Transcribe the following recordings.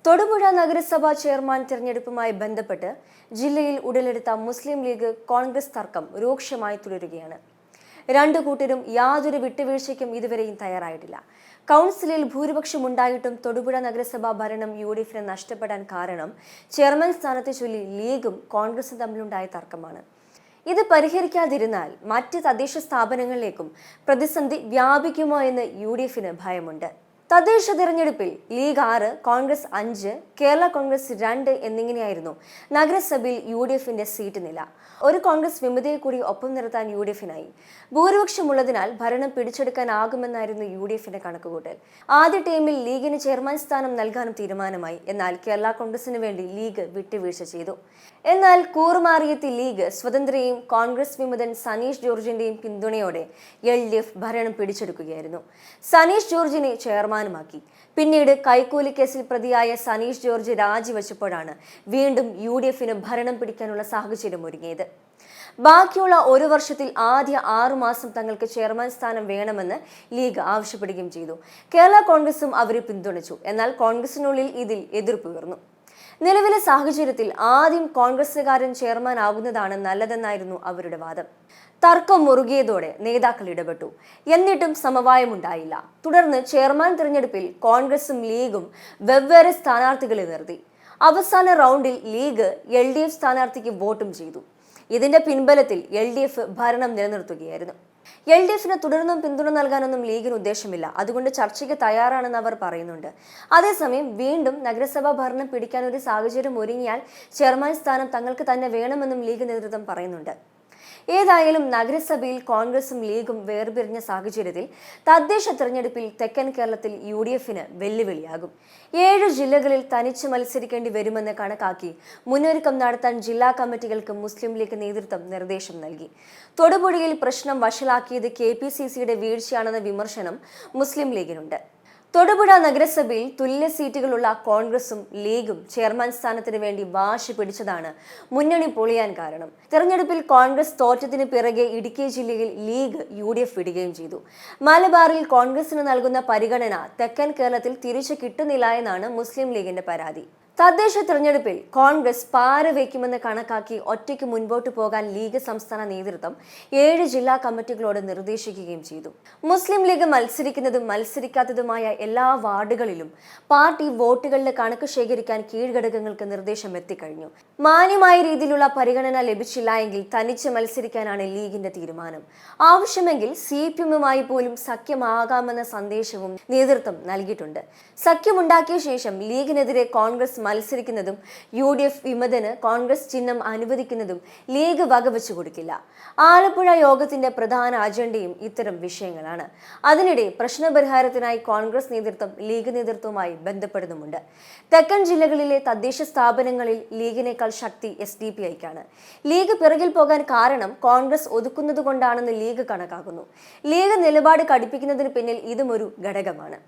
തൊടുപുഴ നഗരസഭാ ചെയർമാൻ തിരഞ്ഞെടുപ്പുമായി ബന്ധപ്പെട്ട് ജില്ലയിൽ ഉടലെടുത്ത മുസ്ലിം ലീഗ് കോൺഗ്രസ് തർക്കം രൂക്ഷമായി തുടരുകയാണ്. രണ്ടു കൂട്ടരും യാതൊരു വിട്ടുവീഴ്ചയ്ക്കും ഇതുവരെയും തയ്യാറായിട്ടില്ല. കൗൺസിലിൽ ഭൂരിപക്ഷമുണ്ടായിട്ടും തൊടുപുഴ നഗരസഭാ ഭരണം യുഡിഎഫിന് നഷ്ടപ്പെടാൻ കാരണം ചെയർമാൻ സ്ഥാനത്തെ ചൊല്ലി ലീഗും കോൺഗ്രസും തമ്മിലുണ്ടായ തർക്കമാണ്. ഇത് പരിഹരിക്കാതിരുന്നാൽ മറ്റ് തദ്ദേശ സ്ഥാപനങ്ങളിലേക്കും പ്രതിസന്ധി വ്യാപിക്കുമോ എന്ന് യുഡിഎഫിന് ഭയമുണ്ട്. തദ്ദേശ തിരഞ്ഞെടുപ്പിൽ ലീഗ് 6, കോൺഗ്രസ് 5, കേരള കോൺഗ്രസ് 2 എന്നിങ്ങനെയായിരുന്നു നഗരസഭയിൽ യുഡിഎഫിന്റെ സീറ്റ് നില. ഒരു കോൺഗ്രസ് വിമതയെ കൂടി ഒപ്പം നിർത്താൻ യുഡിഎഫിനായി. ഭൂരിപക്ഷമുള്ളതിനാൽ ഭരണം പിടിച്ചെടുക്കാനാകുമെന്നായിരുന്നു യുഡിഎഫിന്റെ കണക്കുകൂട്ടൽ. ആദ്യ ടീമിൽ ലീഗിന് ചെയർമാൻ സ്ഥാനം നൽകാനും തീരുമാനമായി. എന്നാൽ കേരള കോൺഗ്രസിന് വേണ്ടി ലീഗ് വിട്ടുവീഴ്ച ചെയ്തു. എന്നാൽ കൂറുമാറിയെത്തി ലീഗ് സ്വതന്ത്രയും കോൺഗ്രസ് വിമതൻ സനീഷ് ജോർജിന്റെയും പിന്തുണയോടെ എൽഡിഎഫ് ഭരണം പിടിച്ചെടുക്കുകയായിരുന്നു. സനീഷ് ജോർജിനെ ചെയർമാനുമാക്കി. പിന്നീട് കൈക്കൂലി കേസിൽ പ്രതിയായ സനീഷ് ജോർജ് രാജിവെച്ചപ്പോഴാണ് വീണ്ടും യുഡിഎഫിന് ഭരണം പിടിക്കാനുള്ള സാഹചര്യം ഒരുങ്ങിയത്. ബാക്കിയുള്ള ഒരു വർഷത്തിൽ ആദ്യ 6 മാസം തങ്ങൾക്ക് ചെയർമാൻ സ്ഥാനം വേണമെന്ന് ലീഗ് ആവശ്യപ്പെടുകയും ചെയ്തു. കേരള കോൺഗ്രസും അവരെ പിന്തുണച്ചു. എന്നാൽ കോൺഗ്രസിനുള്ളിൽ ഇതിൽ എതിർപ്പുയർന്നു. നിലവിലെ സാഹചര്യത്തിൽ ആദ്യം കോൺഗ്രസുകാരൻ ചെയർമാൻ ആകുന്നതാണ് നല്ലതെന്നായിരുന്നു അവരുടെ വാദം. തർക്കം മുറുകിയതോടെ നേതാക്കൾ ഇടപെട്ടു. എന്നിട്ടും സമവായമുണ്ടായില്ല. തുടർന്ന് ചെയർമാൻ തിരഞ്ഞെടുപ്പിൽ കോൺഗ്രസും ലീഗും വെവ്വേറെ സ്ഥാനാർത്ഥികളെ നിർത്തി. അവസാന റൗണ്ടിൽ ലീഗ് എൽഡിഎഫ് സ്ഥാനാർത്ഥിക്ക് വോട്ടും ചെയ്തു. ഇതിന്റെ പിൻബലത്തിൽ എൽഡിഎഫ് ഭരണം നിലനിർത്തുകയായിരുന്നു. എൽഡിഎഫിന് തുടർന്നും പിന്തുണ നൽകാനൊന്നും ലീഗിന് ഉദ്ദേശമില്ല. അതുകൊണ്ട് ചർച്ചയ്ക്ക് തയ്യാറാണെന്ന് അവർ പറയുന്നുണ്ട്. അതേസമയം വീണ്ടും നഗരസഭാ ഭരണം പിടിക്കാൻ ഒരു സാഹചര്യം ഒരുങ്ങിയാൽ ചെയർമാൻ സ്ഥാനം തങ്ങൾക്ക് തന്നെ വേണമെന്നും ലീഗ് നേതൃത്വം പറയുന്നുണ്ട്. ഏതായാലും നഗരസഭയിൽ കോൺഗ്രസും ലീഗും വേർപിരിഞ്ഞ സാഹചര്യത്തിൽ തദ്ദേശ തെരഞ്ഞെടുപ്പിൽ തെക്കൻ കേരളത്തിൽ യുഡിഎഫിന് വെല്ലുവിളിയാകും. 7 ജില്ലകളിൽ തനിച്ച് മത്സരിക്കേണ്ടി വരുമെന്ന് കണക്കാക്കി മുന്നൊരുക്കം നടത്താൻ ജില്ലാ കമ്മിറ്റികൾക്ക് മുസ്ലിം ലീഗ് നേതൃത്വം നിർദ്ദേശം നൽകി. തൊടുപുഴയിൽ പ്രശ്നം വഷളാക്കിയത് കെപിസിസിയുടെ വീഴ്ചയാണെന്ന വിമർശനം മുസ്ലിം ലീഗിനുണ്ട്. തൊടുപുഴ നഗരസഭയിൽ തുല്യ സീറ്റുകളുള്ള കോൺഗ്രസും ലീഗും ചെയർമാൻ സ്ഥാനത്തിന് വേണ്ടി വാശി പിടിച്ചതാണ് മുന്നണി പൊളിയാൻ കാരണം. തെരഞ്ഞെടുപ്പിൽ കോൺഗ്രസ് തോറ്റതിന് പിറകെ ഇടുക്കി ജില്ലയിൽ ലീഗ് യുഡിഎഫ് വിടുകയും ചെയ്തു. മലബാറിൽ കോൺഗ്രസിന് നൽകുന്ന പരിഗണന തെക്കൻ കേരളത്തിൽ തിരിച്ചു കിട്ടുന്നില്ല എന്നാണ് മുസ്ലിം ലീഗിന്റെ പരാതി. തദ്ദേശ തെരഞ്ഞെടുപ്പിൽ കോൺഗ്രസ് പാരവയ്ക്കുമെന്ന് കണക്കാക്കി ഒറ്റയ്ക്ക് മുൻപോട്ട് പോകാൻ ലീഗ് സംസ്ഥാന നേതൃത്വം 7 ജില്ലാ കമ്മിറ്റികളോട് നിർദ്ദേശിക്കുകയും ചെയ്തു. മുസ്ലിം ലീഗ് മത്സരിക്കുന്നതും മത്സരിക്കാത്തതുമായ എല്ലാ വാർഡുകളിലും പാർട്ടി വോട്ടുകളുടെ കണക്ക് ശേഖരിക്കാൻ കീഴ്ഘടകങ്ങൾക്ക് നിർദ്ദേശം എത്തിക്കഴിഞ്ഞു. മാന്യമായ രീതിയിലുള്ള പരിഗണന ലഭിച്ചില്ല എങ്കിൽ തനിച്ച് മത്സരിക്കാനാണ് ലീഗിന്റെ തീരുമാനം. ആവശ്യമെങ്കിൽ സിപിഎമ്മുമായി പോലും സഖ്യമാകാമെന്ന സന്ദേശവും നേതൃത്വം നൽകിയിട്ടുണ്ട്. സഖ്യമുണ്ടാക്കിയ ശേഷം ലീഗിനെതിരെ കോൺഗ്രസ് മത്സരിക്കുന്നതും യുഡിഎഫ് വിമതന് കോൺഗ്രസ് ചിഹ്നം അനുവദിക്കുന്നതും ലീഗ് വകവെച്ചു കൊടുക്കില്ല. ആലപ്പുഴ യോഗത്തിന്റെ പ്രധാന അജണ്ടയും ഇത്തരം വിഷയങ്ങളാണ്. അതിനിടെ പ്രശ്നപരിഹാരത്തിനായി കോൺഗ്രസ് നേതൃത്വം ലീഗ് നേതൃത്വവുമായി ബന്ധപ്പെടുന്നുമുണ്ട്. തെക്കൻ ജില്ലകളിലെ തദ്ദേശ സ്ഥാപനങ്ങളിൽ ലീഗിനേക്കാൾ ശക്തി എസ്ഡിപിഐക്കാണ്. ലീഗ് പിറകിൽ പോകാൻ കാരണം കോൺഗ്രസ് ഒതുക്കുന്നതുകൊണ്ടാണെന്ന് ലീഗ് കണക്കാക്കുന്നു. ലീഗ് നിലപാട് കടുപ്പിക്കുന്നതിന് പിന്നിൽ ഇതും ഒരു ഘടകമാണ്.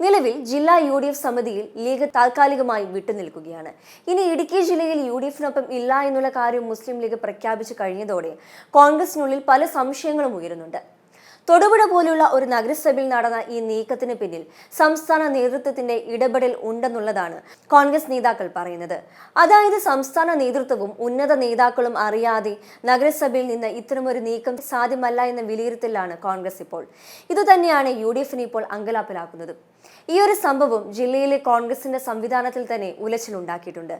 നിലവിൽ ജില്ലാ യുഡിഎഫ് സമിതിയിൽ ലീഗ് താൽക്കാലികമായി വിട്ടുനിൽക്കുകയാണ്. ഇനി ഇടുക്കി ജില്ലയിൽ യുഡിഎഫിനൊപ്പം ഇല്ല എന്നുള്ള കാര്യം മുസ്ലിം ലീഗ് പ്രഖ്യാപിച്ചു കഴിഞ്ഞതോടെ കോൺഗ്രസിനുള്ളിൽ പല സംശയങ്ങളും ഉയരുന്നുണ്ട്. തൊടുപുഴ പോലുള്ള ഒരു നഗരസഭയിൽ നടന്ന ഈ നീക്കത്തിന് പിന്നിൽ സംസ്ഥാന നേതൃത്വത്തിന്റെ ഇടപെടൽ ഉണ്ടെന്നുള്ളതാണ് കോൺഗ്രസ് നേതാക്കൾ പറയുന്നത്. അതായത് സംസ്ഥാന നേതൃത്വവും ഉന്നത നേതാക്കളും അറിയാതെ നഗരസഭയിൽ നിന്ന് ഇത്തരമൊരു നീക്കം സാധ്യമല്ല എന്ന വിലയിരുത്തലാണ് കോൺഗ്രസ് ഇപ്പോൾ. ഇതുതന്നെയാണ് യുഡിഎഫിനെ ഇപ്പോൾ അങ്കലാപ്പിലാക്കുന്നത്. ഈ ഒരു സംഭവം ജില്ലയിലെ കോൺഗ്രസിന്റെ സംവിധാനത്തിൽ തന്നെ ഉലച്ചിലുണ്ടാക്കിയിട്ടുണ്ട്.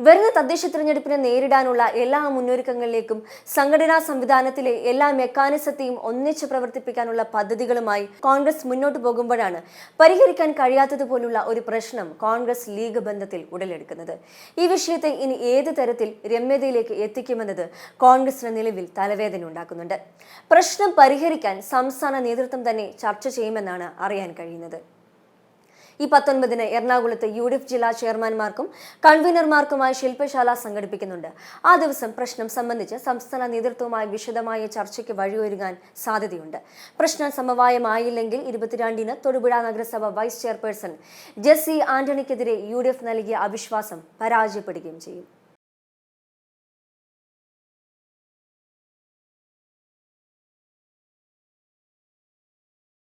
വരുന്ന തദ്ദേശ തിരഞ്ഞെടുപ്പിനെ നേരിടാനുള്ള എല്ലാ മുന്നൊരുക്കങ്ങളിലേക്കും സംഘടനാ സംവിധാനത്തിലെ എല്ലാ മെക്കാനിസത്തെയും ഒന്നിച്ച് പ്രവർത്തിപ്പിക്കാനുള്ള പദ്ധതികളുമായി കോൺഗ്രസ് മുന്നോട്ട് പോകുമ്പോഴാണ് പരിഹരിക്കാൻ കഴിയാത്തതുപോലുള്ള ഒരു പ്രശ്നം കോൺഗ്രസ് ലീഗ് ബന്ധത്തിൽ ഉടലെടുക്കുന്നത്. ഈ വിഷയത്തെ ഇനി ഏത് തരത്തിൽ രമ്യതയിലേക്ക് എത്തിക്കുമെന്നത് കോൺഗ്രസിന് നിലവിൽ തലവേദന ഉണ്ടാക്കുന്നുണ്ട്. പ്രശ്നം പരിഹരിക്കാൻ സംസ്ഥാന നേതൃത്വം തന്നെ ചർച്ച ചെയ്യുമെന്നാണ് അറിയാൻ കഴിയുന്നത്. ഈ 19-ന് എറണാകുളത്ത് യുഡിഎഫ് ജില്ലാ ചെയർമാൻമാർക്കും കൺവീനർമാർക്കുമായി ശില്പശാല സംഘടിപ്പിക്കുന്നുണ്ട്. ആ ദിവസം പ്രശ്നം സംബന്ധിച്ച് സംസ്ഥാന നേതൃത്വവുമായി വിശദമായ ചർച്ചയ്ക്ക് വഴിയൊരുങ്ങാൻ സാധ്യതയുണ്ട്. പ്രശ്നം സമവായമായില്ലെങ്കിൽ 22-ന് തൊടുപുഴ നഗരസഭ വൈസ് ചെയർപേഴ്സൺ ജെസ്സി ആന്റണിക്കെതിരെ യുഡിഎഫ് നൽകിയ അവിശ്വാസം പരാജയപ്പെടുകയും ചെയ്യും.